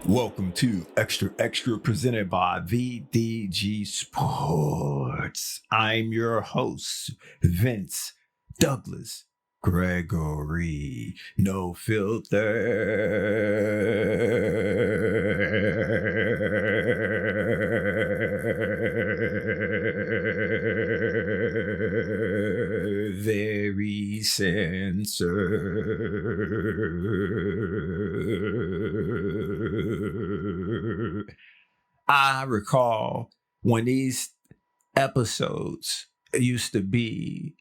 Welcome to Extra presented by VDG Sports. I'm your host, Vince Douglas Gregory. No filter. Very censored. I recall when these episodes used to be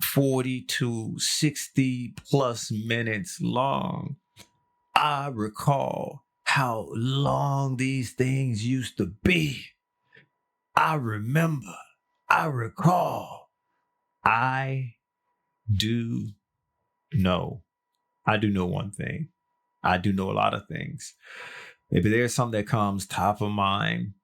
40 to 60 plus minutes long. I recall how long these things used to be. I recall. I do know one thing. I do know a lot of things. Maybe there's something that comes top of mind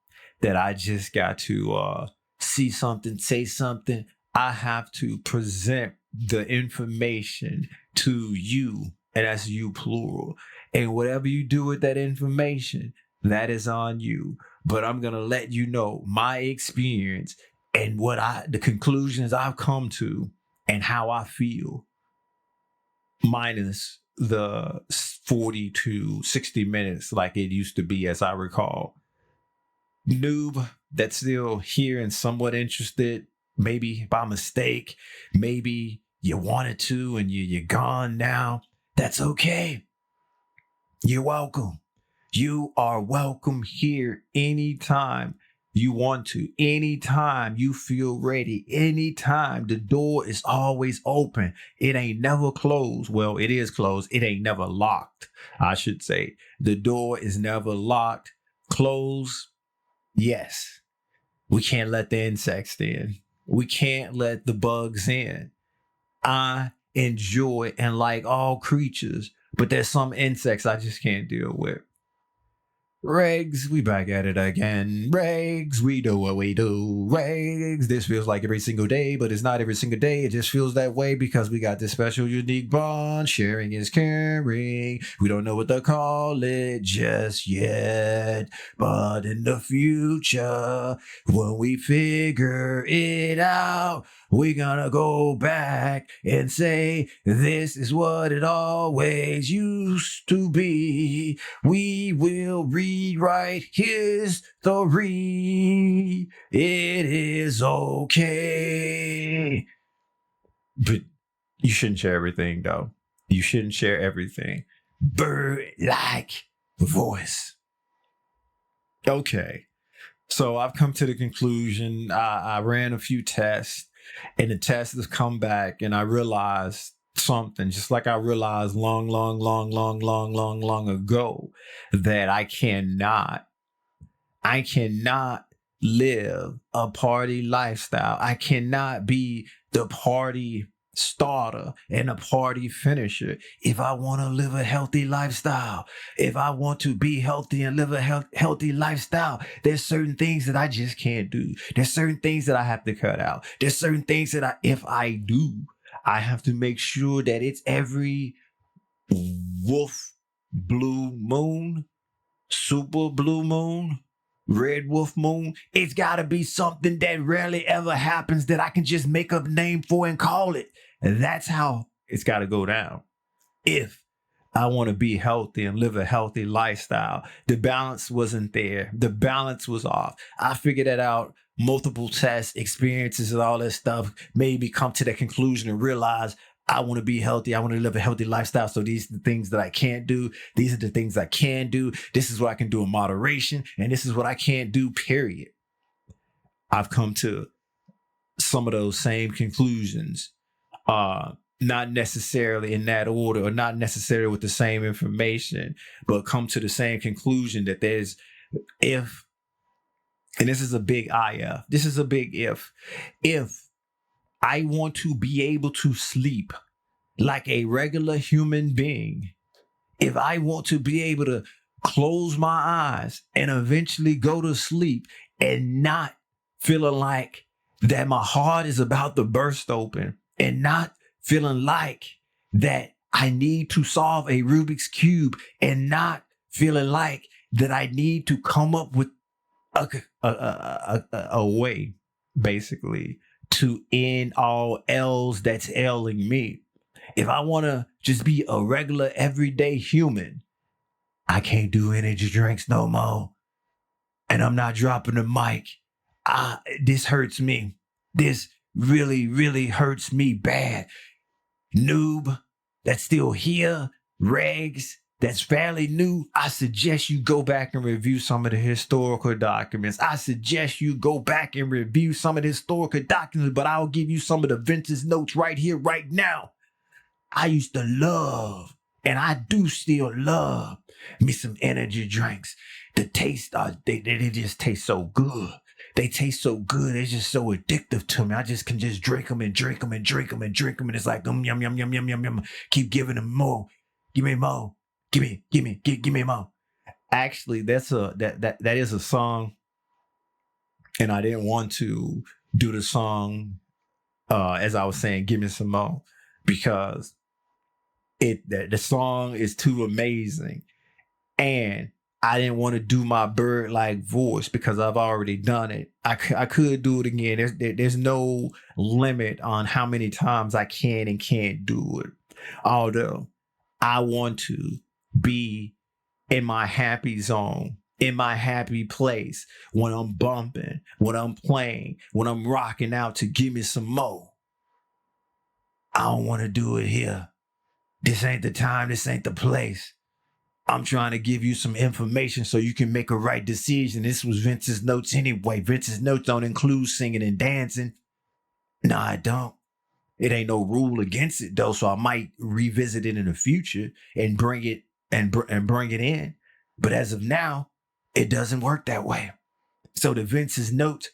that I just got to see something, say something. I have to present the information to you, and that's you plural. And whatever you do with that information, that is on you. But I'm going to let you know my experience and the conclusions I've come to and how I feel, minus the 40 to 60 minutes like it used to be, as I recall. Noob that's still here and somewhat interested, maybe by mistake, maybe you wanted to and you're gone now. That's okay. You're welcome. You are welcome here anytime you want to, anytime you feel ready, anytime. The door is always open. It ain't never closed. Well, it is closed. It ain't never locked, I should say. The door is never locked. Closed, yes. We can't let the insects in. We can't let the bugs in. I enjoy and like all creatures, but there's some insects I just can't deal with. Regs, we back at it again. Regs, we do what we do. Regs, this feels like every single day, but it's not every single day. It just feels that way because we got this special, unique bond. Sharing is caring. We don't know what to call it just yet, but in the future, when we figure it out, we're gonna go back and say, this is what it always used to be. We will rewrite history. It is okay. But you shouldn't share everything, though. You shouldn't share everything. Bird-like voice. Okay. So I've come to the conclusion. I ran a few tests. And the test has come back, and I realized something, just like I realized long ago, that I cannot live a party lifestyle. I cannot be the party starter and a party finisher. If I want to live a healthy lifestyle, if I want to be healthy and live a healthy lifestyle, there's certain things that I just can't do. There's certain things that I have to cut out. There's certain things that if I do, I have to make sure that it's every wolf blue moon, super blue moon, red wolf moon. It's got to be something that rarely ever happens that I can just make up a name for and call it. And that's how it's got to go down. If I want to be healthy and live a healthy lifestyle, the balance wasn't there. The balance was off. I figured that out. Multiple tests, experiences, and all that stuff made me come to that conclusion and realize I want to be healthy. I want to live a healthy lifestyle. So these are the things that I can't do. These are the things I can do. This is what I can do in moderation. And this is what I can't do, period. I've come to some of those same conclusions. Not necessarily in that order, or not necessarily with the same information, but come to the same conclusion that there's, if, and this is a big if, this is a big if I want to be able to sleep like a regular human being, if I want to be able to close my eyes and eventually go to sleep and not feeling like that my heart is about to burst open, and not feeling like that I need to solve a Rubik's Cube, and not feeling like that I need to come up with a way, basically, to end all L's that's ailing me. If I want to just be a regular, everyday human, I can't do energy drinks no more. And I'm not dropping the mic. This hurts me. This really, really hurts me bad. Noob that's still here, Regs that's fairly new, I suggest you go back and review some of the historical documents. I suggest you go back and review some of the historical documents, but I'll give you some of the vintage notes right here, right now. I used to love, and I do still love, me some energy drinks. The taste, they just taste so good. They taste so good. They're just so addictive to me. I just can just drink them and drink them and drink them and drink them. And it's like, yum, yum, yum, yum, yum, yum. Keep giving them more. Give me more. Give me more. Actually, that is a song. And I didn't want to do the song, as I was saying, give me some more, because the song is too amazing. And I didn't want to do my bird-like voice because I've already done it. I could do it again. There's no limit on how many times I can and can't do it. Although I want to be in my happy zone, in my happy place, when I'm bumping, when I'm playing, when I'm rocking out to give me some more. I don't want to do it here. This ain't the time. This ain't the place. I'm trying to give you some information so you can make a right decision. This was Vince's notes anyway. Vince's notes don't include singing and dancing. No, I don't. It ain't no rule against it though, so I might revisit it in the future and bring it bring it in. But as of now, it doesn't work that way. So the Vince's notes,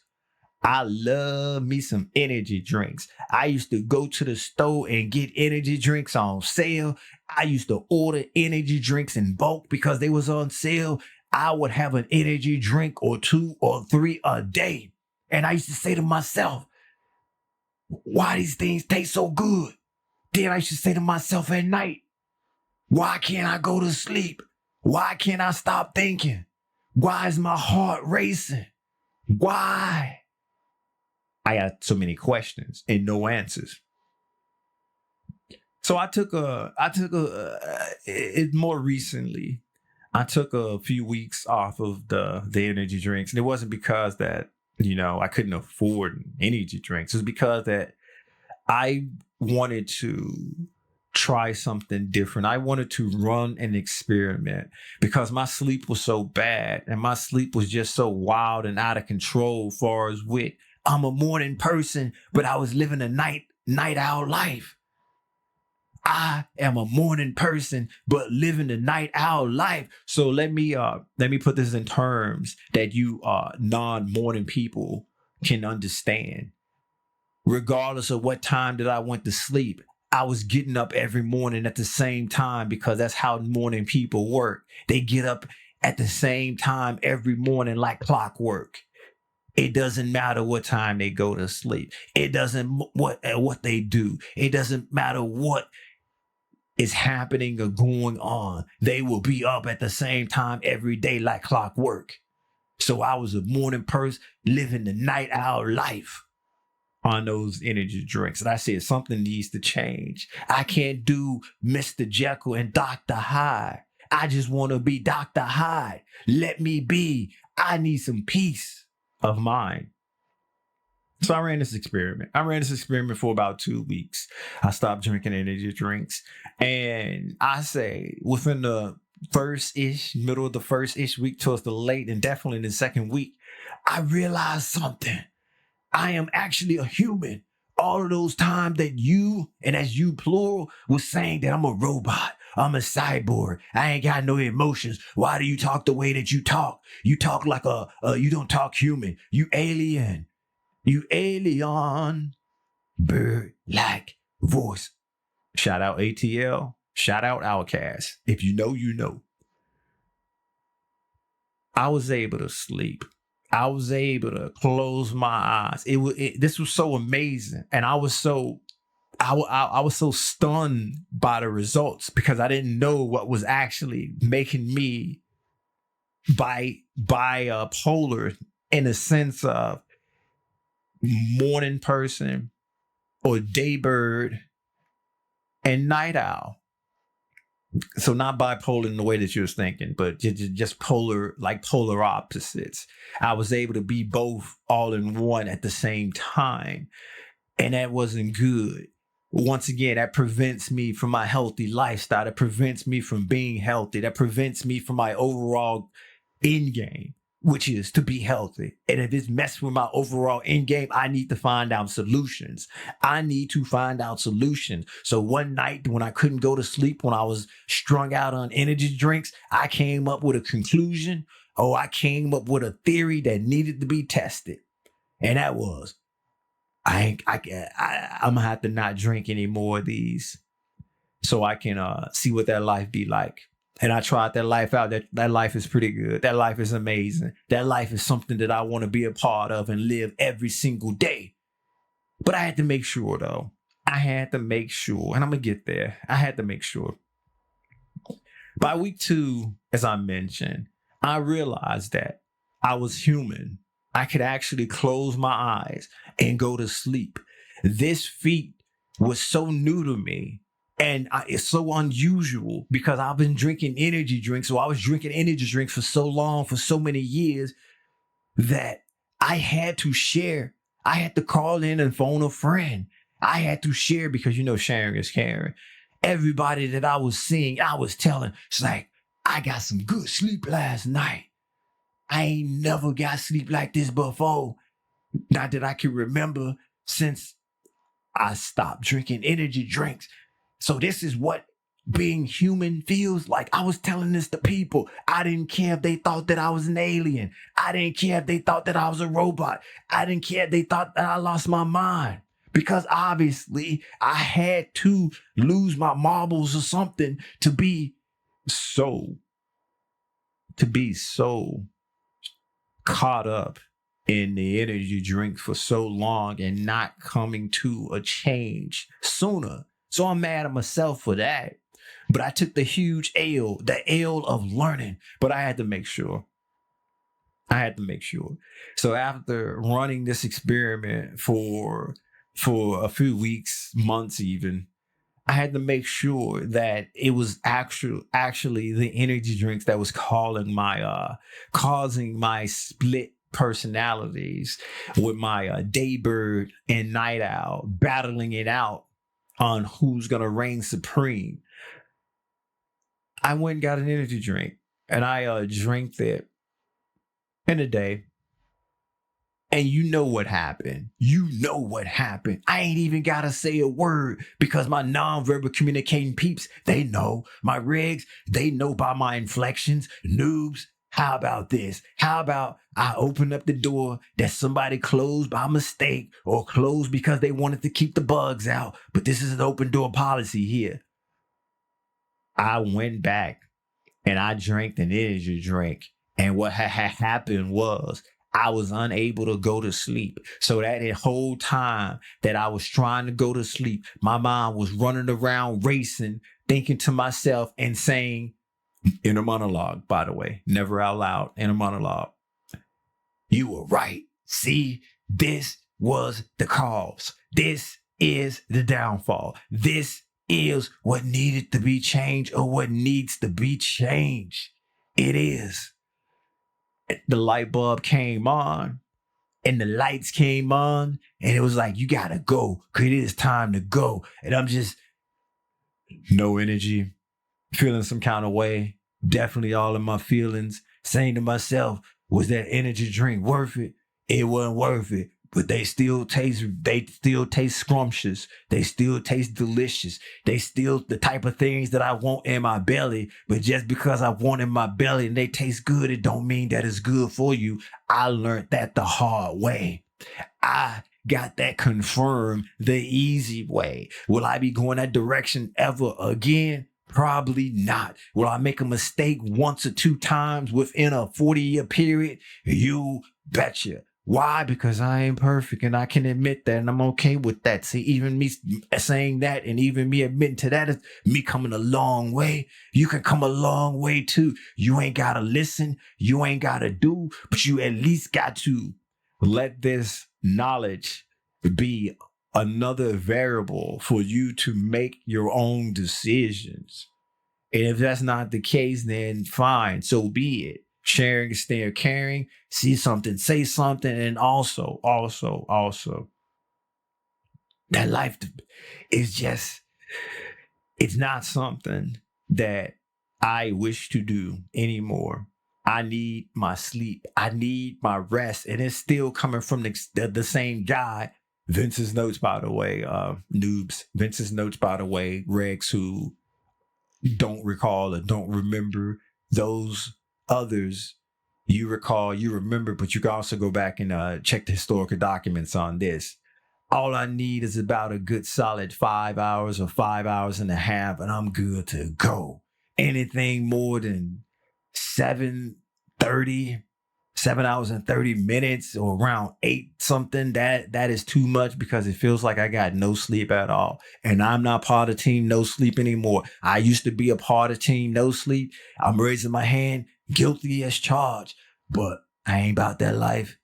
I love me some energy drinks. I used to go to the store and get energy drinks on sale. I used to order energy drinks in bulk because they was on sale. I would have an energy drink or 2 or 3 a day. And I used to say to myself, why these things taste so good? Then I used to say to myself at night, why can't I go to sleep? Why can't I stop thinking? Why is my heart racing? Why? I got so many questions and no answers. So more recently, I took a few weeks off of the energy drinks. And it wasn't because that, I couldn't afford energy drinks. It was because that I wanted to try something different. I wanted to run an experiment because my sleep was so bad and my sleep was just so wild and out of control as far as with, I'm a morning person, but I was living a night owl life. I am a morning person, but living the night owl life. So let me put this in terms that you non-morning people can understand. Regardless of what time that I went to sleep, I was getting up every morning at the same time because that's how morning people work. They get up at the same time every morning like clockwork. It doesn't matter what time they go to sleep. It doesn't what they do. It doesn't matter what is happening or going on. They will be up at the same time every day like clockwork. So I was a morning person living the night owl life on those energy drinks. And I said something needs to change. I can't do Mr. Jekyll and Dr. Hyde. I just want to be Dr. Hyde. Let me be. I need some peace of mind. So I ran this experiment for about 2 weeks. I stopped drinking energy drinks. And I say within the middle of the first-ish week towards the late and definitely in the second week, I realized something. I am actually a human. All of those times that you, and as you plural, was saying that I'm a robot. I'm a cyborg. I ain't got no emotions. Why do you talk the way that you talk? You talk like you don't talk human. You alien. You alien. Bird-like voice. Shout out ATL. Shout out Outcast. If you know, you know. I was able to sleep. I was able to close my eyes. This was so amazing. And I was so stunned by the results because I didn't know what was actually making me bipolar in the sense of morning person or daybird and night owl. So not bipolar in the way that you was thinking, but just polar, like polar opposites. I was able to be both all in one at the same time, and that wasn't good. Once again, that prevents me from my healthy lifestyle. That prevents me from being healthy. That prevents me from my overall end game, which is to be healthy. And if it's messing with my overall end game, I need to find out solutions. I need to find out solutions. So one night when I couldn't go to sleep, when I was strung out on energy drinks, I came up with a conclusion. I came up with a theory that needed to be tested. And that was, I'm gonna have to not drink any more of these so I can see what that life be like. And I tried that life out. That life is pretty good. That life is amazing. That life is something that I want to be a part of and live every single day. But I had to make sure, though. I had to make sure, and I'm gonna get there. I had to make sure. By week 2, as I mentioned, I realized that I was human. I could actually close my eyes and go to sleep. This feat was so new to me. And it's so unusual because I've been drinking energy drinks. So I was drinking energy drinks for so long, for so many years, that I had to share. I had to call in and phone a friend. I had to share because, sharing is caring. Everybody that I was seeing, I was telling, it's like, I got some good sleep last night. I ain't never got sleep like this before. Not that I can remember since I stopped drinking energy drinks. So this is what being human feels like. I was telling this to people. I didn't care if they thought that I was an alien. I didn't care if they thought that I was a robot. I didn't care if they thought that I lost my mind. Because obviously I had to lose my marbles or something to be so caught up in the energy drink for so long and not coming to a change sooner. So I'm mad at myself for that. But I took the huge L, the L of learning, but I had to make sure. So after running this experiment for a few weeks, months even, I had to make sure that it was actually the energy drinks that was causing my split personalities with my daybird and night owl, battling it out on who's gonna reign supreme. I went and got an energy drink and I drank it in a day. And you know what happened. I ain't even got to say a word because my nonverbal communicating peeps, they know. My rigs, they know by my inflections. Noobs, how about this? How about I open up the door that somebody closed by mistake or closed because they wanted to keep the bugs out. But this is an open door policy here. I went back and I drank an energy drink. And what had happened was I was unable to go to sleep. So that whole time that I was trying to go to sleep, my mind was running around racing, thinking to myself and saying, in a monologue, by the way, never out loud, in a monologue, you were right. See, this was the cause. This is the downfall. This is what needed to be changed or what needs to be changed. It is. The light bulb came on and the lights came on and it was like, you gotta go because it is time to go. And I'm just no energy, feeling some kind of way, definitely all in my feelings, saying to myself, was that energy drink worth it? It wasn't worth it. But they still taste scrumptious. They still taste delicious. They still the type of things that I want in my belly. But just because I want in my belly and they taste good, it don't mean that it's good for you. I learned that the hard way. I got that confirmed the easy way. Will I be going that direction ever again? Probably not. Will I make a mistake once or two times within a 40-year period? You betcha. Why? Because I ain't perfect and I can admit that and I'm okay with that. See, even me saying that and even me admitting to that is me coming a long way. You can come a long way too. You ain't got to listen. You ain't got to do, but you at least got to let this knowledge be another variable for you to make your own decisions. And if that's not the case, then fine, so be it. Sharing is still caring. See something, say something, and also, that life is just, it's not something that I wish to do anymore. I need my sleep. I need my rest. And it's still coming from the same guy. Vince's notes, by the way, noobs. Vince's notes, by the way, Regs, who don't recall or don't remember those others. You recall, you remember, but you can also go back and check the historical documents on this. All I need is about a good solid 5 hours or 5 hours and a half, and I'm good to go. Anything more than 7:30, 7 hours and 30 minutes, or around 8 something, that is too much because it feels like I got no sleep at all. And I'm not part of team no sleep anymore. I used to be a part of team no sleep. I'm raising my hand, guilty as charged, but I ain't about that life.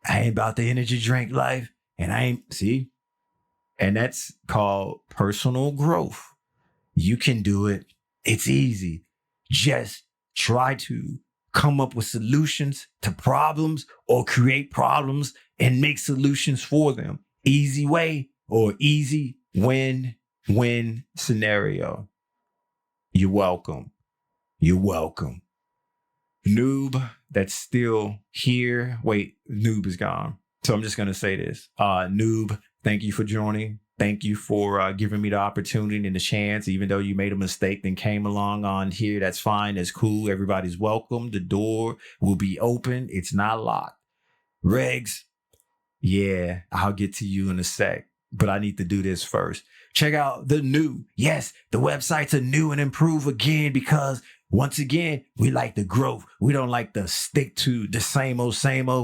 I ain't about the energy drink life. And I ain't, see, and that's called personal growth. You can do it. It's easy. Just try to come up with solutions to problems or create problems and make solutions for them. Easy way or easy win-win scenario. You're welcome. You're welcome. Noob that's still here. Wait, Noob is gone. So I'm just going to say this. Noob, thank you for joining. Thank you for giving me the opportunity and the chance, even though you made a mistake and came along on here. That's fine. That's cool. Everybody's welcome. The door will be open. It's not locked. Regs, yeah, I'll get to you in a sec, but I need to do this first. Check out the new. Yes, the websites are new and improve again because once again, we like the growth. We don't like to stick to the same old,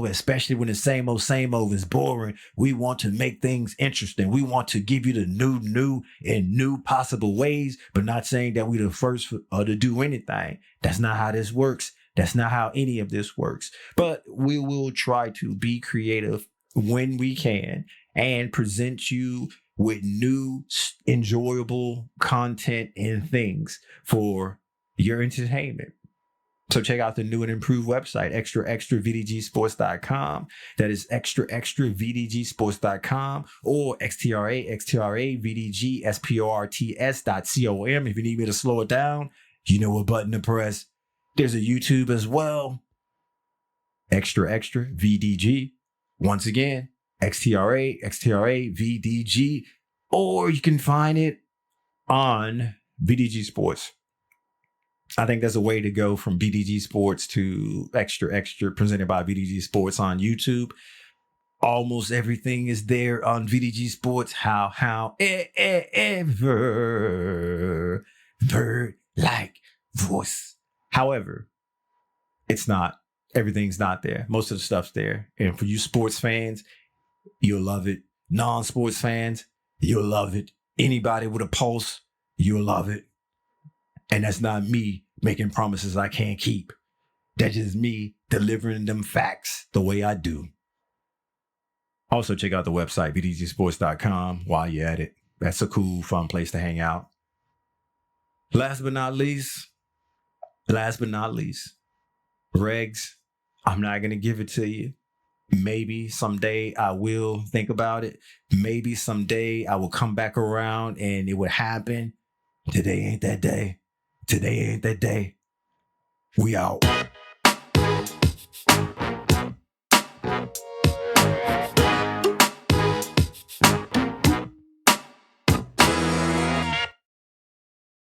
especially when the same old is boring. We want to make things interesting. We want to give you the new in new possible ways, but not saying that we're the first to do anything. That's not how this works. That's not how any of this works. But we will try to be creative when we can and present you with new, enjoyable content and things for your entertainment. So check out the new and improved website, xtravdgsports.com. That is xtravdgsports.com or xtravdgsports.com. If you need me to slow it down, you know what button to press. There's a YouTube as well. Xtravdg. Once again, xtravdg. Or you can find it on VDG Sports. I think there's a way to go from BDG Sports to Xtra presented by VDG Sports on YouTube. Almost everything is there on VDG Sports. Ever bird-like voice. However, it's not. Everything's not there. Most of the stuff's there. And for you sports fans, you'll love it. Non-sports fans, you'll love it. Anybody with a pulse, you'll love it. And that's not me making promises I can't keep. That's just me delivering them facts the way I do. Also, check out the website, bdgsports.com, while you're at it. That's a cool, fun place to hang out. Last but not least, Regs, I'm not going to give it to you. Maybe someday I will think about it. Maybe someday I will come back around and it would happen. Today ain't that day. We out.